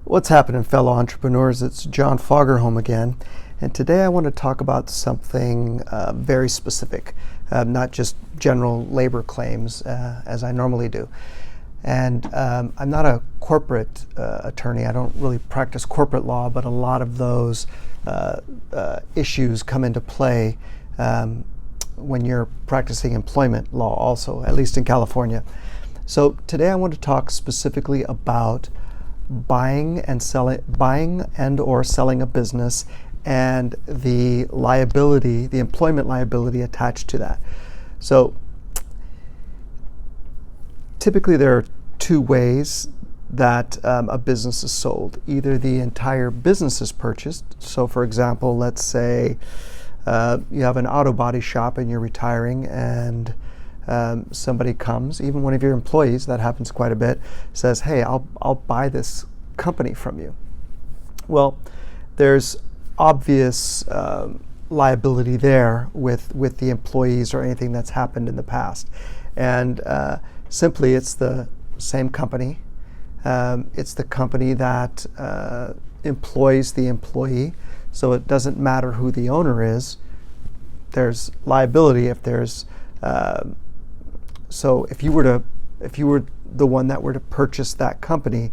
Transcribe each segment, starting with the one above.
What's happening, fellow entrepreneurs? It's John Foggerholm again, and today I want to talk about something very specific, not just general labor claims as I normally do. And I'm not a corporate attorney. I don't really practice corporate law, but a lot of those issues come into play when you're practicing employment law also, at least in California. So today I want to talk specifically about buying and or selling a business and the liability, the employment liability attached to that. So typically there are two ways that a business is sold. Either the entire business is purchased. So for example, let's say you have an auto body shop and you're retiring, and somebody comes, even one of your employees, that happens quite a bit, says, hey, I'll buy this company from you. Well, there's obvious liability there with the employees or anything that's happened in the past. And simply it's the same company. It's the company that employs the employee. So it doesn't matter who the owner is. There's liability if there's so if you were the one that were to purchase that company,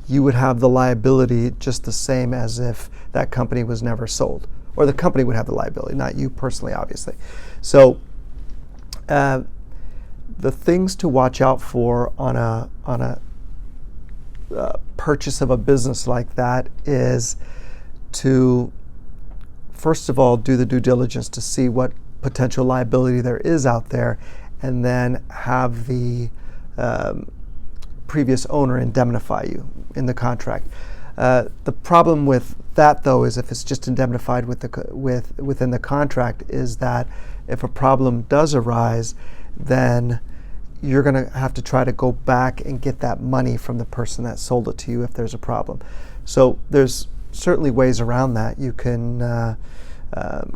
you would have the liability just the same as if that company was never sold, or the company would have the liability, not you personally, obviously. So the things to watch out for on a purchase of a business like that is to, first of all, do the due diligence to see what potential liability there is out there, and then have the previous owner indemnify you in the contract. The problem with that, though, is if it's just indemnified within the contract, is that if a problem does arise, then you're going to have to try to go back and get that money from the person that sold it to you if there's a problem. So there's certainly ways around that. You can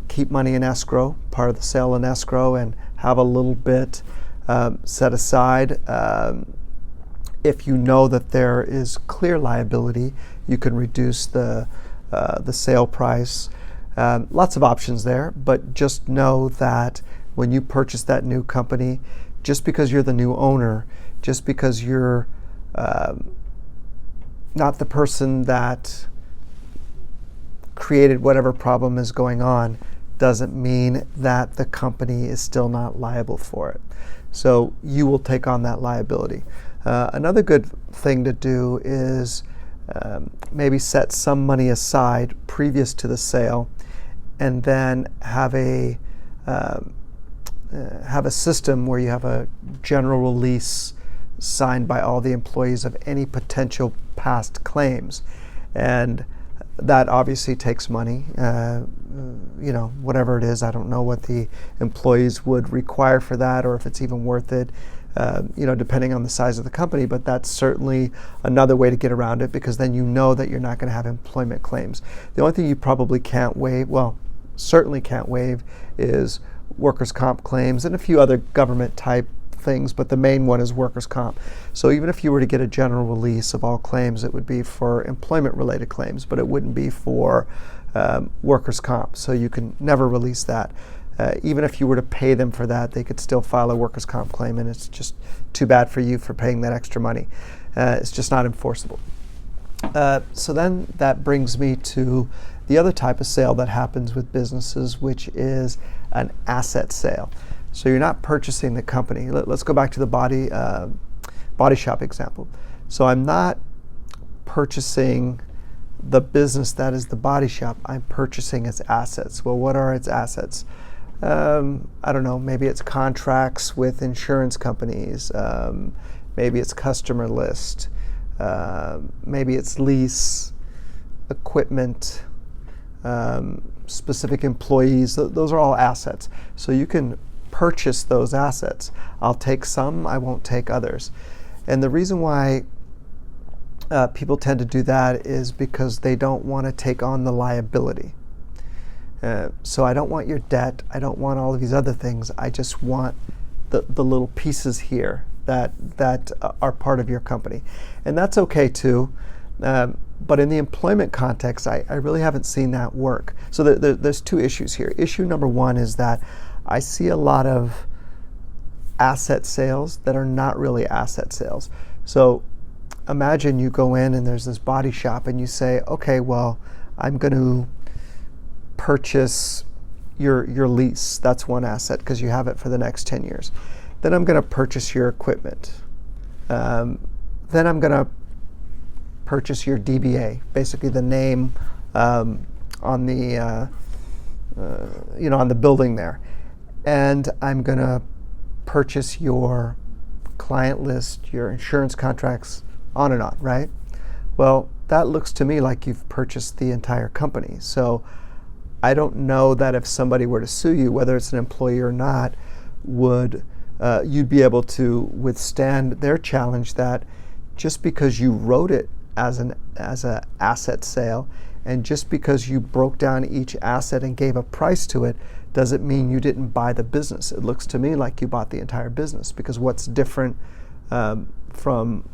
keep money in escrow, part of the sale in escrow, and have a little bit set aside. If you know that there is clear liability, you can reduce the sale price. Lots of options there, but just know that when you purchase that new company, just because you're the new owner, just because you're not the person that created whatever problem is going on, doesn't mean that the company is still not liable for it. So you will take on that liability. Another good thing to do is maybe set some money aside previous to the sale, and then have a system where you have a general release signed by all the employees of any potential past claims. And that obviously takes money, whatever it is. I don't know what the employees would require for that, or if it's even worth it, depending on the size of the company. But that's certainly another way to get around it, because then you know that you're not going to have employment claims. The only thing you probably can't waive, certainly can't waive, is workers' comp claims and a few other government type things, but the main one is workers' comp. So even if you were to get a general release of all claims, it would be for employment related claims, but it wouldn't be for workers' comp. So you can never release that. Even if you were to pay them for that, they could still file a workers' comp claim, and it's just too bad for you for paying that extra money. It's just not enforceable. So then that brings me to the other type of sale that happens with businesses, which is an asset sale. So you're not purchasing the company. Let's go back to the body shop example. So I'm not purchasing the business that is the body shop. I'm purchasing its assets. Well, what are its assets? I don't know, maybe it's contracts with insurance companies, maybe it's customer list, maybe it's lease, equipment, specific employees. Those are all assets. So you can purchase those assets. I'll take some, I won't take others. And the reason why people tend to do that is because they don't want to take on the liability. So I don't want your debt, I don't want all of these other things, I just want the little pieces here that are part of your company. And that's okay too. But in the employment context, I really haven't seen that work. So there's two issues here. Issue number one is that I see a lot of asset sales that are not really asset sales. So imagine you go in and there's this body shop and you say, okay, well, I'm going to purchase your lease. That's one asset because you have it for the next 10 years. Then I'm going to purchase your equipment. Then I'm going to purchase your DBA, basically the name on the on the building there, and I'm going to purchase your client list, your insurance contracts, on and on, right? Well, that looks to me like you've purchased the entire company. So I don't know that if somebody were to sue you, whether it's an employee or not, would you'd be able to withstand their challenge that just because you wrote it as an asset sale, and just because you broke down each asset and gave a price to it, doesn't mean you didn't buy the business. It looks to me like you bought the entire business, because what's different from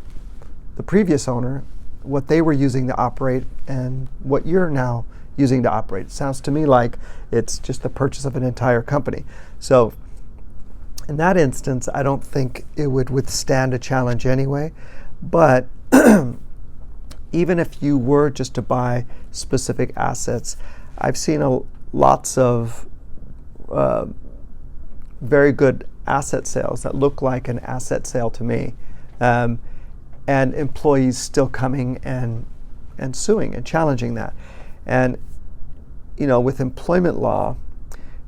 the previous owner, what they were using to operate and what you're now using to operate. It sounds to me like it's just the purchase of an entire company. So in that instance, I don't think it would withstand a challenge anyway. But even if you were just to buy specific assets, I've seen lots of very good asset sales that look like an asset sale to me, and employees still coming and suing and challenging that. And with employment law,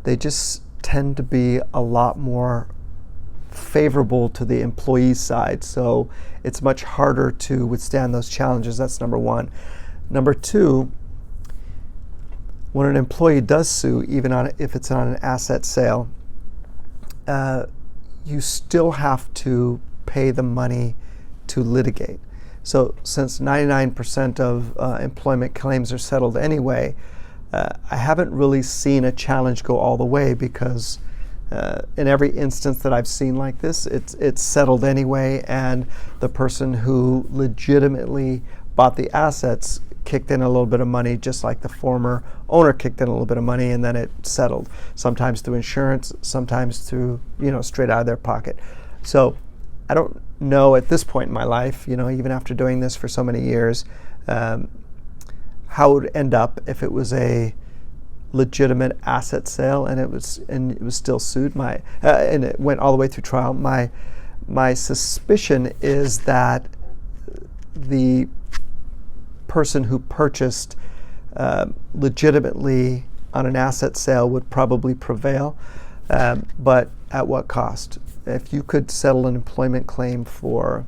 they just tend to be a lot more favorable to the employee side, so it's much harder to withstand those challenges. That's number one. Number two, when an employee does sue, even if it's on an asset sale, you still have to pay the money to litigate. So since 99% of employment claims are settled anyway, I haven't really seen a challenge go all the way, because in every instance that I've seen like this, it's settled anyway, and the person who legitimately bought the assets kicked in a little bit of money, just like the former owner kicked in a little bit of money, and then it settled. Sometimes through insurance, sometimes through straight out of their pocket. So I don't know at this point in my life, even after doing this for so many years, how it would end up if it was a legitimate asset sale and it was still sued. And it went all the way through trial. My suspicion is that the person who purchased legitimately on an asset sale would probably prevail, but at what cost? If you could settle an employment claim for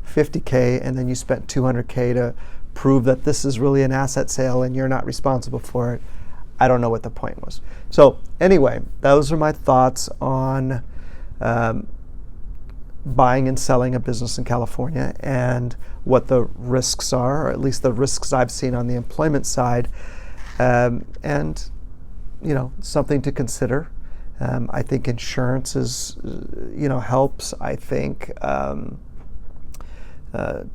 $50K and then you spent $200K to prove that this is really an asset sale and you're not responsible for it, I don't know what the point was. So anyway, those are my thoughts on buying and selling a business in California and what the risks are, or at least the risks I've seen on the employment side, and something to consider. I think insurance is, helps. I think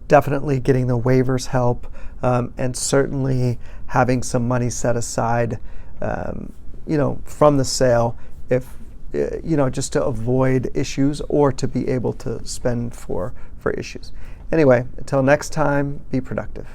definitely getting the waivers help, and certainly having some money set aside, from the sale, if just to avoid issues or to be able to spend for issues. Anyway, until next time, be productive.